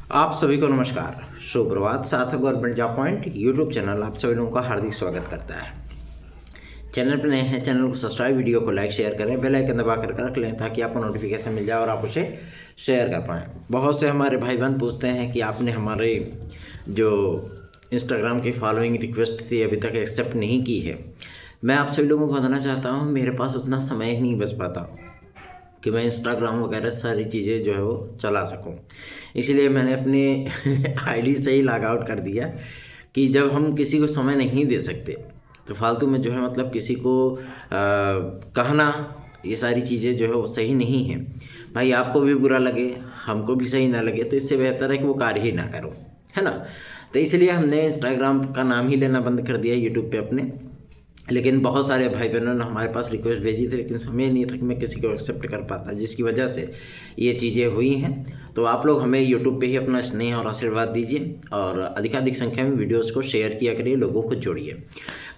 आप सभी को नमस्कार, सुप्रभात। सार्थक government job point YouTube channel आप सभी लोगों का हार्दिक स्वागत करता है। चैनल पर नए हैं, चैनल को सब्सक्राइब, वीडियो को लाइक शेयर करें, बेल आइकन दबा कर रख लें ताकि आपको नोटिफिकेशन मिल जाए और आप उसे शेयर कर पाएँ। बहुत से हमारे भाई बहन पूछते हैं कि आपने हमारे जो इंस्टाग्राम की फॉलोइंग रिक्वेस्ट थी अभी तक एक्सेप्ट नहीं की है। मैं आप सभी लोगों को बताना चाहता हूँ, मेरे पास उतना समय ही नहीं बच पाता कि मैं इंस्टाग्राम वगैरह सारी चीज़ें जो है वो चला सकूं। इसलिए मैंने अपने आईडी से ही लॉग आउट कर दिया कि जब हम किसी को समय नहीं दे सकते तो फालतू में जो है मतलब किसी को कहना, ये सारी चीज़ें जो है वो सही नहीं है। भाई आपको भी बुरा लगे, हमको भी सही ना लगे, तो इससे बेहतर है कि वो कार्य ही ना करो, है ना। तो इसलिए हमने इंस्टाग्राम का नाम ही लेना बंद कर दिया यूट्यूब पे अपने। लेकिन बहुत सारे भाई बहनों ने हमारे पास रिक्वेस्ट भेजी थी, लेकिन समय नहीं था कि मैं किसी को एक्सेप्ट कर पाता, जिसकी वजह से ये चीज़ें हुई हैं। तो आप लोग हमें यूट्यूब पे ही अपना स्नेह और आशीर्वाद दीजिए और अधिकाधिक संख्या में वीडियोस को शेयर किया करिए, लोगों को जोड़िए।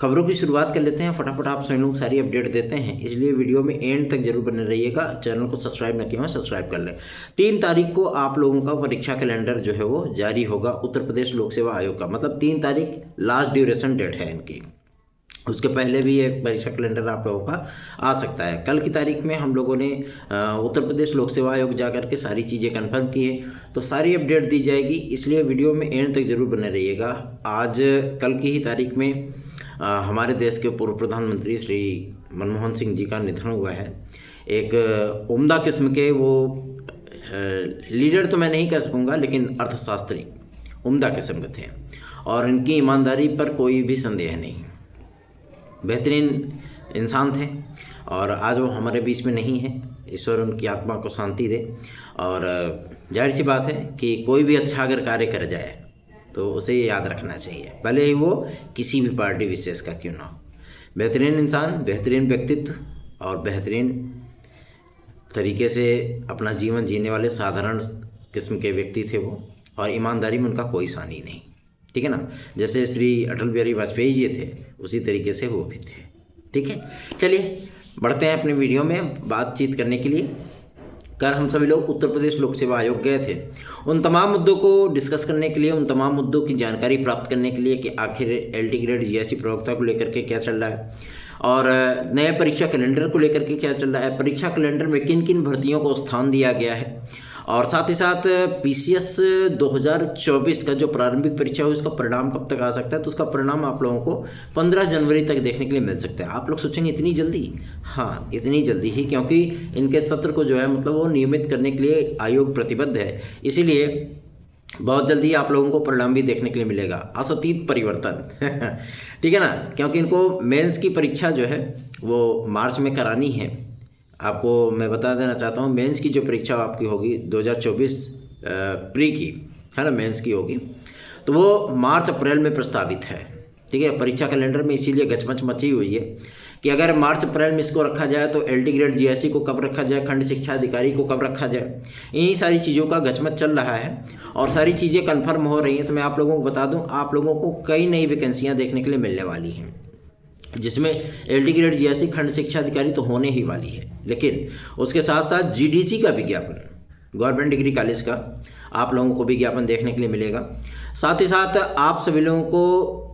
खबरों की शुरुआत कर लेते हैं फटाफट। आप सभी लोग सारी अपडेट देते हैं, इसलिए वीडियो में एंड तक जरूर बने रहिएगा। चैनल को सब्सक्राइब न किया हो सब्सक्राइब कर लें। 3 तारीख को आप लोगों का परीक्षा कैलेंडर जो है वो जारी होगा उत्तर प्रदेश लोक सेवा आयोग का, मतलब 3 तारीख लास्ट ड्यूरेशन डेट है इनकी। उसके पहले भी एक परीक्षा कैलेंडर आप लोगों का आ सकता है। कल की तारीख में हम लोगों ने उत्तर प्रदेश लोक सेवा आयोग जा कर के सारी चीज़ें कंफर्म की है, तो सारी अपडेट दी जाएगी, इसलिए वीडियो में एंड तक जरूर बने रहिएगा। आज कल की ही तारीख में हमारे देश के पूर्व प्रधानमंत्री श्री मनमोहन सिंह जी का निधन हुआ है। एक उम्दा किस्म के वो लीडर तो मैं नहीं कह सकूँगा, लेकिन अर्थशास्त्री उम्दा किस्म के थे और इनकी ईमानदारी पर कोई भी संदेह नहीं। बेहतरीन इंसान थे और आज वो हमारे बीच में नहीं है। ईश्वर उनकी आत्मा को शांति दे। और जाहिर सी बात है कि कोई भी अच्छा अगर कार्य कर जाए तो उसे याद रखना चाहिए, भले ही वो किसी भी पार्टी विशेष का क्यों ना हो। बेहतरीन इंसान, बेहतरीन व्यक्तित्व और बेहतरीन तरीके से अपना जीवन जीने वाले साधारण किस्म के व्यक्ति थे वो, और ईमानदारी में उनका कोई सानी नहीं, ठीक है ना। जैसे श्री अटल बिहारी वाजपेयी जी थे उसी तरीके से वो भी थे, ठीक है। चलिए बढ़ते हैं अपने वीडियो में बातचीत करने के लिए। कल हम सभी लोग उत्तर प्रदेश लोक सेवा आयोग गए थे उन तमाम मुद्दों को डिस्कस करने के लिए, उन तमाम मुद्दों की जानकारी प्राप्त करने के लिए कि आखिर LT ग्रेड GIC प्रवक्ता को लेकर के क्या चल रहा है और नए परीक्षा कैलेंडर को लेकर के क्या चल रहा है, परीक्षा कैलेंडर में किन किन भर्तियों को स्थान दिया गया है, और साथ ही साथ PCS 2024 का जो प्रारंभिक परीक्षा है उसका परिणाम कब तक आ सकता है। तो उसका परिणाम आप लोगों को 15 जनवरी तक देखने के लिए मिल सकता है। आप लोग सोचेंगे इतनी जल्दी? हाँ, इतनी जल्दी ही, क्योंकि इनके सत्र को जो है मतलब वो नियमित करने के लिए आयोग प्रतिबद्ध है, इसीलिए बहुत जल्दी आप लोगों को परिणाम भी देखने के लिए मिलेगा। असतीत परिवर्तन ठीक है ना, क्योंकि इनको मेंस की परीक्षा जो है वो मार्च में करानी है। आपको मैं बता देना चाहता हूँ, मेंस की जो परीक्षा आपकी होगी 2024 प्री की, है ना, मेंस की होगी, तो वो मार्च अप्रैल में प्रस्तावित है, ठीक है। परीक्षा कैलेंडर में इसीलिए गचमच मची हुई है कि अगर मार्च अप्रैल में इसको रखा जाए तो LT ग्रेड GIC को कब रखा जाए, खंड शिक्षा अधिकारी को कब रखा जाए, इन्हीं सारी चीज़ों का गचमच चल रहा है और सारी चीज़ें कन्फर्म हो रही हैं। तो मैं आप लोगों को बता दूँ, आप लोगों को कई नई वैकेंसियाँ देखने के लिए मिलने वाली हैं, जिसमें LT ग्रेड GIC खंड शिक्षा अधिकारी तो होने ही वाली है, लेकिन उसके साथ साथ GDC का विज्ञापन, गवर्नमेंट डिग्री कॉलेज का आप लोगों को विज्ञापन देखने के लिए मिलेगा। साथ ही साथ आप सभी लोगों को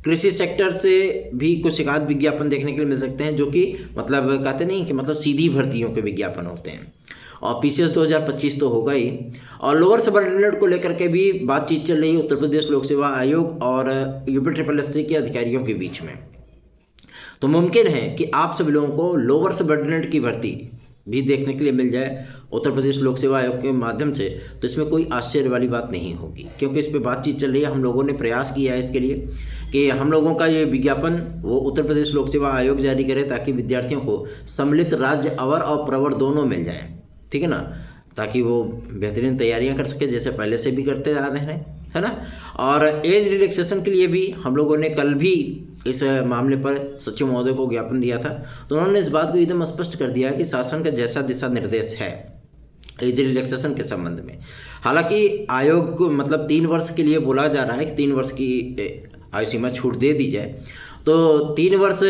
कृषि सेक्टर से भी कुछ एकाध विज्ञापन देखने के लिए मिल सकते हैं, जो कि मतलब कहते नहीं कि मतलब सीधी भर्तियों के विज्ञापन होते हैं। और PCS 2025 तो होगा ही, और लोअर सबऑर्डिनेट को लेकर के भी बातचीत चल रही है उत्तर प्रदेश लोक सेवा आयोग और UPSSC के अधिकारियों के बीच में। तो मुमकिन है कि आप सभी लोगों को लोअर सबऑर्डिनेट की भर्ती भी देखने के लिए मिल जाए उत्तर प्रदेश लोक सेवा आयोग के माध्यम से। तो इसमें कोई आश्चर्य वाली बात नहीं होगी, क्योंकि इस पर बातचीत चल रही है। हम लोगों ने प्रयास किया है इसके लिए कि हम लोगों का ये विज्ञापन वो उत्तर प्रदेश लोक सेवा आयोग जारी करे, ताकि विद्यार्थियों को सम्मिलित राज्य अवर और प्रवर दोनों मिल जाए, ठीक है ना, ताकि वो बेहतरीन तैयारियां कर सके जैसे पहले से भी करते आ रहे हैं, है ना। और एज रिलैक्सेशन के लिए भी हम लोगों ने कल भी इस मामले पर सचिव महोदय को ज्ञापन दिया था, तो उन्होंने इस बात को एकदम स्पष्ट कर दिया है कि शासन का जैसा दिशा निर्देश है एज रिलैक्सेशन के संबंध में। हालांकि आयोग को मतलब 3 वर्ष के लिए बोला जा रहा है कि 3 वर्ष की आयु सीमा छूट दे दी जाए, तो 3 वर्ष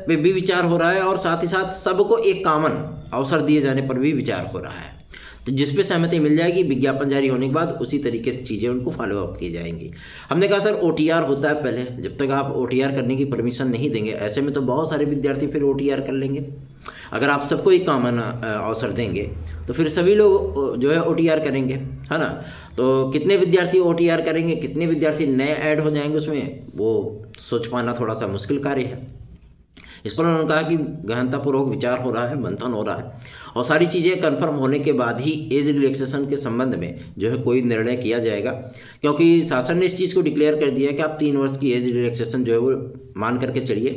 पे भी विचार हो रहा है और साथ ही साथ सबको एक कॉमन अवसर दिए जाने पर भी विचार हो रहा है। तो जिस पे सहमति मिल जाएगी विज्ञापन जारी होने के बाद उसी तरीके से चीज़ें उनको फॉलो अप की जाएंगी। हमने कहा सर OTR होता है पहले, जब तक आप OTR करने की परमिशन नहीं देंगे, ऐसे में तो बहुत सारे विद्यार्थी फिर OTR कर लेंगे। अगर आप सबको एक कॉमन अवसर देंगे तो फिर सभी लोग जो है OTR करेंगे, है ना। तो कितने विद्यार्थी OTR करेंगे, कितने विद्यार्थी नए ऐड हो जाएंगे उसमें, वो सोच पाना थोड़ा सा मुश्किल कार्य है। इस पर उन्होंने कहा कि गहनतापूर्वक विचार हो रहा है, मंथन हो रहा है और सारी चीज़ें कंफर्म होने के बाद ही एज रिलैक्सेशन के संबंध में जो है कोई निर्णय किया जाएगा, क्योंकि शासन ने इस चीज़ को डिक्लेयर कर दिया है कि आप 3 वर्ष की एज रिलैक्सेशन जो है वो मान करके चलिए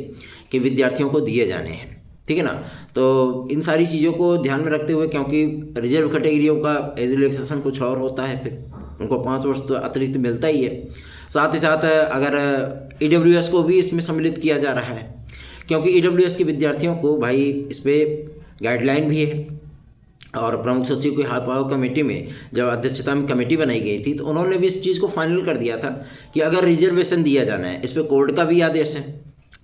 कि विद्यार्थियों को दिए जाने हैं, ठीक है ना। तो इन सारी चीज़ों को ध्यान में रखते हुए, क्योंकि रिजर्व कैटेगरियों का एज रिलैक्सेशन कुछ और होता है, फिर उनको 5 वर्ष तो अतिरिक्त मिलता ही है। साथ ही साथ अगर EWS को भी इसमें सम्मिलित किया जा रहा है, क्योंकि EWS के विद्यार्थियों को भाई इस पर गाइडलाइन भी है। और प्रमुख सचिव की हाई पावर कमेटी में जब अध्यक्षता में कमेटी बनाई गई थी तो उन्होंने भी इस चीज़ को फाइनल कर दिया था कि अगर रिजर्वेशन दिया जाना है, इस पर कोर्ट का भी आदेश है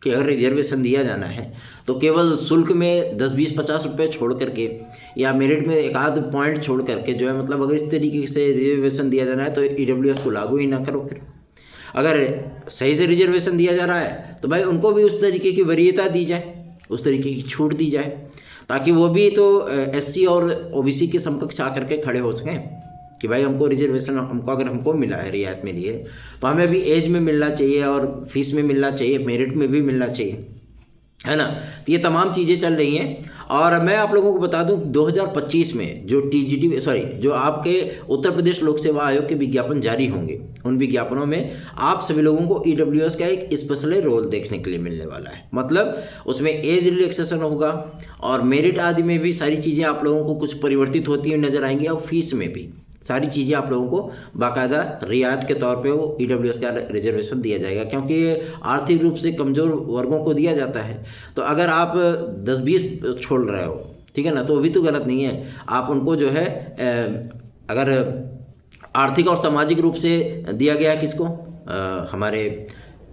कि अगर रिजर्वेशन दिया जाना है तो केवल शुल्क में 10, 20, 50 रुपये छोड़ करके या मेरिट में एक आध पॉइंट छोड़ करके जो है, मतलब अगर इस तरीके से रिजर्वेशन दिया जाना है तो EWS को लागू ही ना करो। फिर अगर सही से रिजर्वेशन दिया जा रहा है तो भाई उनको भी उस तरीके की वरीयता दी जाए, उस तरीके की छूट दी जाए, ताकि वो भी तो SC और OBC के समकक्ष आकर के खड़े हो सकें कि भाई हमको रिजर्वेशन, अगर हमको मिला है, रियायत मिली है, तो हमें भी एज में मिलना चाहिए और फीस में मिलना चाहिए, मेरिट में भी मिलना चाहिए, है ना। तो ये तमाम चीज़ें चल रही हैं। और मैं आप लोगों को बता दूं 2025 में जो जो आपके उत्तर प्रदेश लोक सेवा आयोग के विज्ञापन जारी होंगे, उन विज्ञापनों में आप सभी लोगों को EWS का एक स्पेशल रोल देखने के लिए मिलने वाला है। मतलब उसमें एज रिलैक्सेशन होगा और मेरिट आदि में भी सारी चीज़ें आप लोगों को कुछ परिवर्तित होती हुई नजर आएंगी और फीस में भी सारी चीज़ें आप लोगों को बाकायदा रियायत के तौर पे वो EWS का रिजर्वेशन दिया जाएगा, क्योंकि ये आर्थिक रूप से कमज़ोर वर्गों को दिया जाता है। तो अगर आप 10-20 छोड़ रहे हो, ठीक है ना, तो वो भी तो गलत नहीं है। आप उनको जो है अगर आर्थिक और सामाजिक रूप से दिया गया किसको, हमारे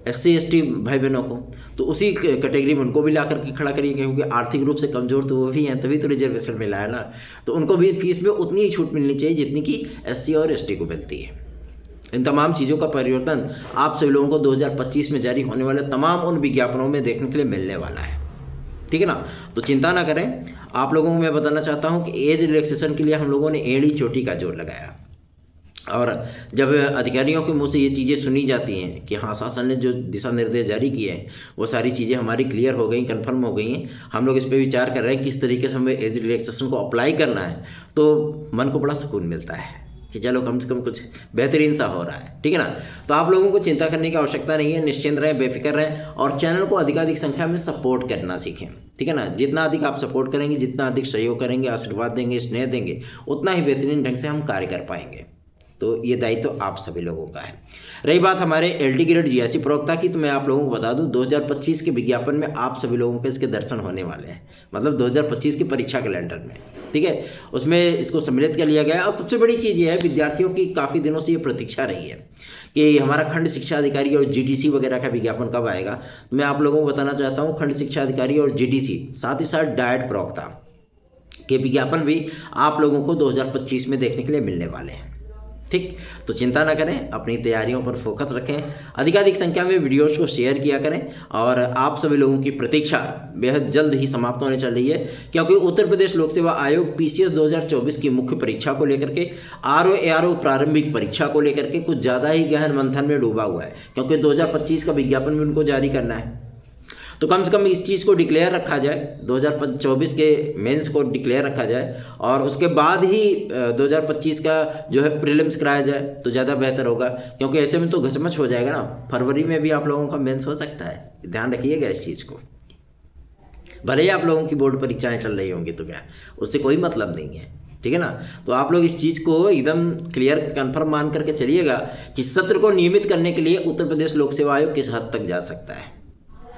SC ST भाई बहनों को, तो उसी कैटेगरी में उनको भी ला करके खड़ा करिए, क्योंकि आर्थिक रूप से कमज़ोर तो वो भी हैं, तभी तो रिजर्वेशन मिला है ना। तो उनको भी फीस में उतनी ही छूट मिलनी चाहिए जितनी कि SC और ST को मिलती है। इन तमाम चीज़ों का परिवर्तन आप सभी लोगों को 2025 में जारी होने वाले तमाम उन विज्ञापनों में देखने के लिए मिलने वाला है, ठीक है ना। तो चिंता ना करें। आप लोगों को मैं बताना चाहता हूँ कि एज रिलैक्सेशन के लिए हम लोगों ने एड़ी चोटी का जोर लगाया, और जब अधिकारियों के मुंह से ये चीज़ें सुनी जाती हैं कि हाँ, शासन ने जो दिशा निर्देश जारी किए हैं वो सारी चीज़ें हमारी क्लियर हो गई, कंफर्म हो गई हैं, हम लोग इस पर विचार कर रहे हैं किस तरीके से हमें एज रिलैक्सेशन को अप्लाई करना है, तो मन को बड़ा सुकून मिलता है कि चलो कम से कम कुछ बेहतरीन सा हो रहा है, ठीक है ना। तो आप लोगों को चिंता करने की आवश्यकता नहीं है, निश्चिंत रहें, बेफिक्र रहें और चैनल को अधिकाधिक संख्या में सपोर्ट करना सीखें, ठीक है ना। जितना अधिक आप सपोर्ट करेंगे, जितना अधिक सहयोग करेंगे, आशीर्वाद देंगे, स्नेह देंगे, उतना ही बेहतरीन ढंग से हम कार्य कर पाएंगे। तो ये दायित्व तो आप सभी लोगों का है। रही बात हमारे LD ग्रेड GIC प्रवक्ता की, तो मैं आप लोगों को बता दूं 2025 के विज्ञापन में आप सभी लोगों के इसके दर्शन होने वाले हैं, मतलब 2025 की परीक्षा कैलेंडर में, ठीक है, उसमें इसको सम्मिलित कर लिया गया। और सबसे बड़ी चीज़ ये है, विद्यार्थियों की काफ़ी दिनों से ये प्रतीक्षा रही है कि हमारा खंड शिक्षा अधिकारी और GDC वगैरह का विज्ञापन कब आएगा। तो मैं आप लोगों को बताना चाहता हूँ, खंड शिक्षा अधिकारी और GDC साथ ही साथ डायट प्रवक्ता के विज्ञापन भी आप लोगों को 2025 में देखने के लिए मिलने वाले हैं, ठीक। तो चिंता ना करें, अपनी तैयारियों पर फोकस रखें, अधिकाधिक संख्या में वीडियोज़ को शेयर किया करें और आप सभी लोगों की प्रतीक्षा बेहद जल्द ही समाप्त होने चल रही है, क्योंकि उत्तर प्रदेश लोक सेवा आयोग PCS 2024 की मुख्य परीक्षा को लेकर के, RO ARO प्रारंभिक परीक्षा को लेकर के कुछ ज़्यादा ही गहन मंथन में डूबा हुआ है, क्योंकि 2025 का विज्ञापन भी उनको जारी करना है। तो कम से कम इस चीज़ को डिक्लेयर रखा जाए, 2024 के मेंस को डिक्लेयर रखा जाए और उसके बाद ही 2025 का जो है प्रीलिम्स कराया जाए तो ज़्यादा बेहतर होगा, क्योंकि ऐसे में तो घसमच हो जाएगा ना। फरवरी में भी आप लोगों का मेंस हो सकता है, ध्यान रखिएगा इस चीज़ को। भले ही आप लोगों की बोर्ड परीक्षाएँ चल रही होंगी तो क्या, उससे कोई मतलब नहीं है, ठीक है ना। तो आप लोग इस चीज़ को एकदम क्लियर कन्फर्म मान करके चलिएगा कि सत्र को नियमित करने के लिए उत्तर प्रदेश लोक सेवा आयोग किस हद तक जा सकता है,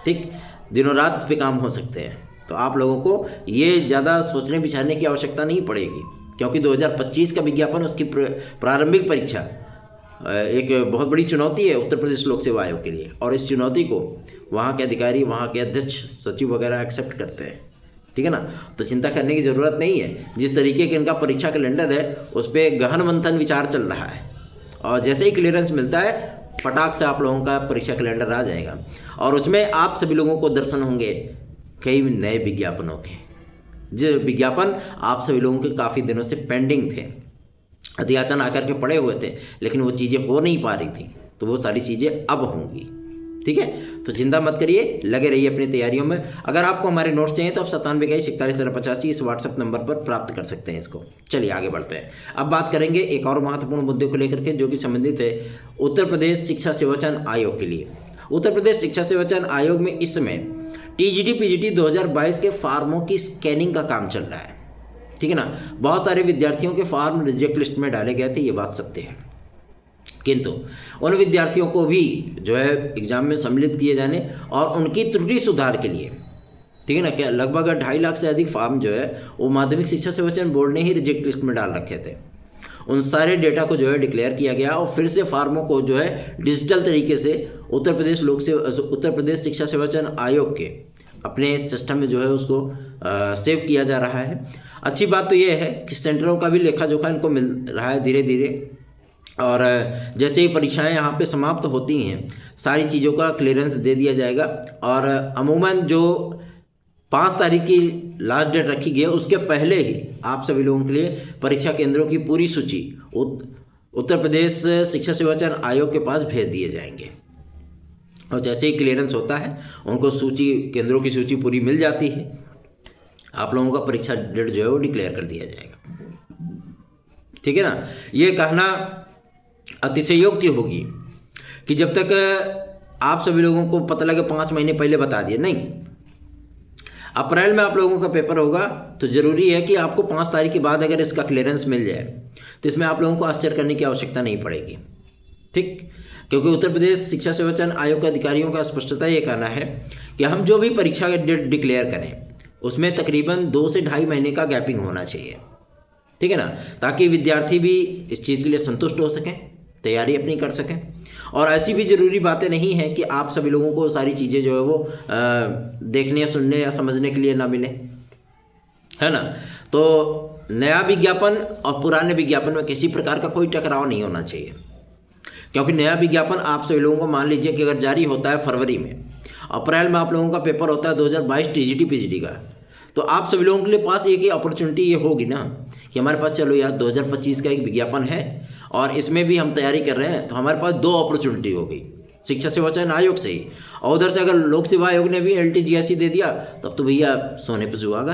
ठीक। दिनों रात इस पे काम हो सकते हैं। तो आप लोगों को ये ज़्यादा सोचने विचारने की आवश्यकता नहीं पड़ेगी, क्योंकि 2025 का विज्ञापन, उसकी प्रारंभिक परीक्षा एक बहुत बड़ी चुनौती है उत्तर प्रदेश लोक सेवा आयोग के लिए, और इस चुनौती को वहाँ के अधिकारी, वहाँ के अध्यक्ष, सचिव वगैरह एक्सेप्ट करते हैं, ठीक है ना। तो चिंता करने की ज़रूरत नहीं है। जिस तरीके के इनका परीक्षा कैलेंडर है उस पर गहन मंथन विचार चल रहा है, और जैसे ही क्लियरेंस मिलता है फटाक से आप लोगों का परीक्षा कैलेंडर आ जाएगा, और उसमें आप सभी लोगों को दर्शन होंगे कई नए विज्ञापनों के, जो विज्ञापन आप सभी लोगों के काफ़ी दिनों से पेंडिंग थे, अध्याचन आकर के पड़े हुए थे, लेकिन वो चीज़ें हो नहीं पा रही थी, तो वो सारी चीज़ें अब होंगी। ठीक है, तो चिंता मत करिए, लगे रहिए अपनी तैयारियों में। अगर आपको हमारे नोट्स चाहिए तो आप 9721411385 इस व्हाट्सएप नंबर पर प्राप्त कर सकते हैं इसको। चलिए आगे बढ़ते हैं। अब बात करेंगे एक और महत्वपूर्ण मुद्दे को लेकर के, जो कि संबंधित है उत्तर प्रदेश शिक्षा सेवा चयन आयोग के लिए। उत्तर प्रदेश शिक्षा सेवा चयन आयोग में इस समय TGT PGT 2022 के फार्मों की स्कैनिंग का काम चल रहा है। ठीक है ना। बहुत सारे विद्यार्थियों के फार्म रिजेक्ट लिस्ट में डाले गए थे, ये बात सत्य है, किंतु उन विद्यार्थियों को भी जो है एग्जाम में सम्मिलित किए जाने और उनकी त्रुटि सुधार के लिए, ठीक है ना, क्या लगभग 2.5 लाख से अधिक फार्म जो है वो माध्यमिक शिक्षा सेवा चयन बोर्ड ने ही रिजेक्ट लिस्ट में डाल रखे थे। उन सारे डेटा को जो है डिक्लेयर किया गया और फिर से फार्मों को जो है डिजिटल तरीके से उत्तर प्रदेश शिक्षा सेवा चयन आयोग के अपने सिस्टम में जो है उसको सेव किया जा रहा है। अच्छी बात तो ये है कि सेंटरों का भी लेखा जोखा इनको मिल रहा है धीरे धीरे, और जैसे ही परीक्षाएं यहाँ पे समाप्त होती हैं सारी चीज़ों का क्लियरेंस दे दिया जाएगा। और अमूमन जो 5 तारीख की लास्ट डेट रखी गई है उसके पहले ही आप सभी लोगों के लिए परीक्षा केंद्रों की पूरी सूची उत्तर प्रदेश शिक्षा सेवा चयन आयोग के पास भेज दिए जाएंगे, और जैसे ही क्लियरेंस होता है उनको केंद्रों की सूची पूरी मिल जाती है, आप लोगों का परीक्षा डेट जो है वो डिक्लेयर कर दिया जाएगा। ठीक है ना। ये कहना अतिशयोक्ति होगी कि जब तक आप सभी लोगों को पता लगे 5 महीने पहले बता दिए, नहीं, अप्रैल में आप लोगों का पेपर होगा तो ज़रूरी है कि आपको 5 तारीख के बाद अगर इसका क्लियरेंस मिल जाए तो इसमें आप लोगों को आश्चर्य करने की आवश्यकता नहीं पड़ेगी। ठीक, क्योंकि उत्तर प्रदेश शिक्षा सेवा चयन आयोग के अधिकारियों का स्पष्टता ये कहना है कि हम जो भी परीक्षा का डेट डिक्लेयर करें उसमें तकरीबन 2 से 2.5 महीने का गैपिंग होना चाहिए। ठीक है ना, ताकि विद्यार्थी भी इस चीज़ के लिए संतुष्ट हो सकें, तैयारी अपनी कर सकें। और ऐसी भी ज़रूरी बातें नहीं हैं कि आप सभी लोगों को सारी चीज़ें जो है वो देखने, सुनने या समझने के लिए ना मिले, है ना। तो नया विज्ञापन और पुराने विज्ञापन में किसी प्रकार का कोई टकराव नहीं होना चाहिए, क्योंकि नया विज्ञापन आप सभी लोगों को मान लीजिए कि अगर जारी होता है फरवरी में, अप्रैल में आप लोगों का पेपर होता है 2022 TGT PGT का, तो आप सभी लोगों के लिए पास एक ही अपॉर्चुनिटी ये होगी ना कि हमारे पास चलो यार 2025 का एक विज्ञापन है और इसमें भी हम तैयारी कर रहे हैं, तो हमारे पास 2 अपॉर्चुनिटी हो गई शिक्षा सेवा चयन आयोग से ही, और उधर से अगर लोक सेवा आयोग ने भी LTGIC दे दिया तब तो भैया सोने पे सुहागा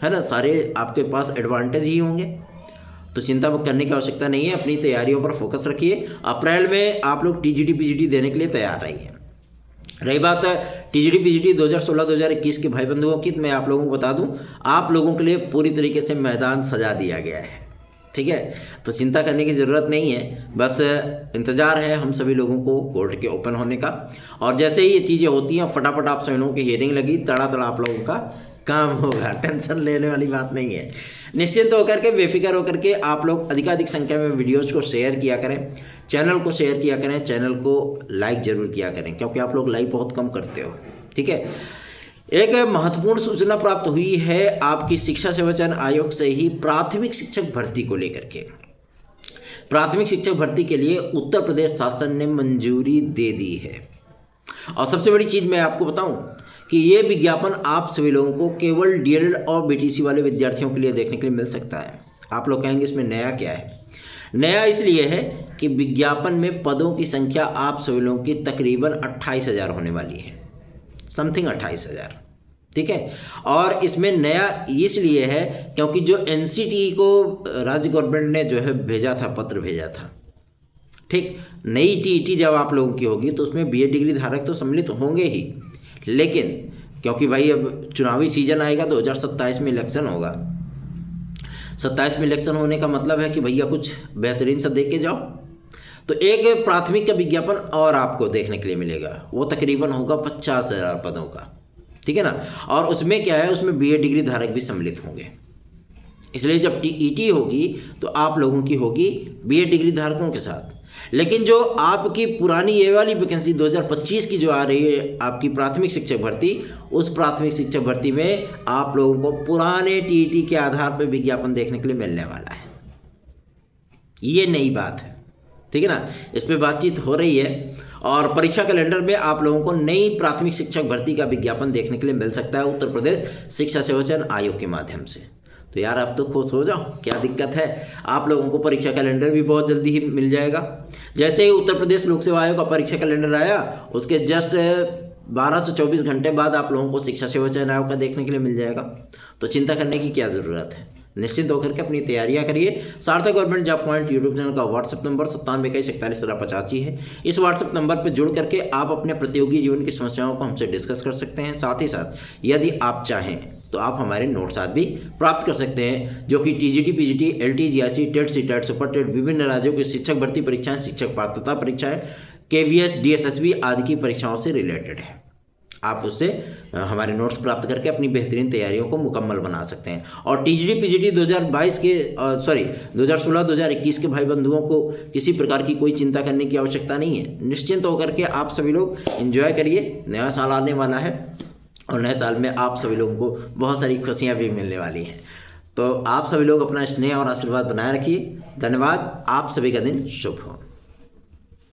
है ना, सारे आपके पास एडवांटेज ही होंगे। तो चिंता करने की आवश्यकता नहीं है, अपनी तैयारियों पर फोकस रखिए। अप्रैल में आप लोग TGT PGT देने के लिए तैयार रहिए। रही बात TGT PGT 2016-2021 के भाई बंधुओं की, तो मैं आप लोगों को बता दूं आप लोगों के लिए पूरी तरीके से मैदान सजा दिया गया है। ठीक है, तो चिंता करने की ज़रूरत नहीं है, बस इंतज़ार है हम सभी लोगों को कोर्ट के ओपन होने का, और जैसे ही ये चीज़ें होती हैं फटाफट आप सभी लोगों की हियरिंग लगी, तड़ा आप लोगों का काम होगा, टेंशन लेने वाली बात नहीं है। निश्चिंत होकर के, बेफिक्र होकर के आप लोग अधिकाधिक संख्या में वीडियोज़ को शेयर किया करें, चैनल को शेयर किया करें, चैनल को लाइक ज़रूर किया करें, क्योंकि आप लोग लाइक बहुत कम करते हो। ठीक है, एक महत्वपूर्ण सूचना प्राप्त हुई है आपकी शिक्षा सेवा चयन आयोग से ही प्राथमिक शिक्षक भर्ती को लेकर के। प्राथमिक शिक्षक भर्ती के लिए उत्तर प्रदेश शासन ने मंजूरी दे दी है, और सबसे बड़ी चीज़ मैं आपको बताऊं कि ये विज्ञापन आप सभी लोगों को केवल DELED और BTC वाले विद्यार्थियों के लिए देखने के लिए मिल सकता है। आप लोग कहेंगे इसमें नया क्या है? नया इसलिए है कि विज्ञापन में पदों की संख्या आप सभी लोगों की तकरीबन 28,000 होने वाली है, समथिंग 28,000। ठीक है, और इसमें नया इसलिए है क्योंकि जो NCTE को राज्य गवर्नमेंट ने जो है भेजा था, पत्र भेजा था, ठीक, नई TET जब आप लोगों की होगी तो उसमें BA डिग्री धारक तो सम्मिलित होंगे ही, लेकिन क्योंकि भाई अब चुनावी सीजन आएगा, 2027 में इलेक्शन होगा, 27 में इलेक्शन होने का मतलब है कि भैया कुछ बेहतरीन सा देख के जाओ, तो एक प्राथमिक का विज्ञापन और आपको देखने के लिए मिलेगा, वो तकरीबन होगा 50,000 पदों का। ठीक है ना, और उसमें क्या है, उसमें BA डिग्री धारक भी सम्मिलित होंगे, इसलिए जब TET होगी तो आप लोगों की होगी BA डिग्री धारकों के साथ, लेकिन जो आपकी पुरानी ये वाली वैकेंसी 2025 की जो आ रही है आपकी प्राथमिक शिक्षक भर्ती, उस प्राथमिक शिक्षक भर्ती में आप लोगों को पुराने टीईटी के आधार पर विज्ञापन देखने के लिए मिलने वाला है। ये नई बात है, ठीक है ना। इस पर बातचीत हो रही है और परीक्षा कैलेंडर में आप लोगों को नई प्राथमिक शिक्षक भर्ती का विज्ञापन देखने के लिए मिल सकता है उत्तर प्रदेश शिक्षा सेवाचयन आयोग के माध्यम से। तो यार आप तो खुश हो जाओ, क्या दिक्कत है। आप लोगों को परीक्षा कैलेंडर भी बहुत जल्दी ही मिल जाएगा। जैसे ही उत्तर प्रदेश लोक सेवा आयोग का परीक्षा कैलेंडर आया, उसके जस्ट 12 से 24 घंटे बाद आप लोगों को शिक्षा सेवाचयन आयोग का देखने के लिए मिल जाएगा। तो चिंता करने की क्या ज़रूरत है, निश्चिंत होकर के अपनी तैयारियां करिए। सार्थक government job point YouTube channel का व्हाट्सएप नंबर 9721411385 है। इस व्हाट्सएप नंबर पर जुड़ करके आप अपने प्रतियोगी जीवन की समस्याओं को हमसे डिस्कस कर सकते हैं। साथ ही साथ यदि आप चाहें तो आप हमारे नोट्स आदि भी प्राप्त कर सकते हैं, जो कि TGT, PGT, LT, GIC, TET, CTET, super TET, विभिन्न राज्यों की शिक्षक भर्ती परीक्षाएं, शिक्षक पात्रता परीक्षाएं, केवीएस, डीएसएसबी आदि की परीक्षाओं से रिलेटेड है। आप उससे हमारे नोट्स प्राप्त करके अपनी बेहतरीन तैयारियों को मुकम्मल बना सकते हैं। और टीजीटी, पीजीटी 2016-2021 के भाई बंधुओं को किसी प्रकार की कोई चिंता करने की आवश्यकता नहीं है। निश्चिंत होकर के आप सभी लोग एंजॉय करिए। नया साल आने वाला है और नए साल में आप सभी लोगों को बहुत सारी खुशियाँ भी मिलने वाली हैं। तो आप सभी लोग अपना स्नेह और आशीर्वाद बनाए रखिए। धन्यवाद। आप सभी का दिन शुभ हो।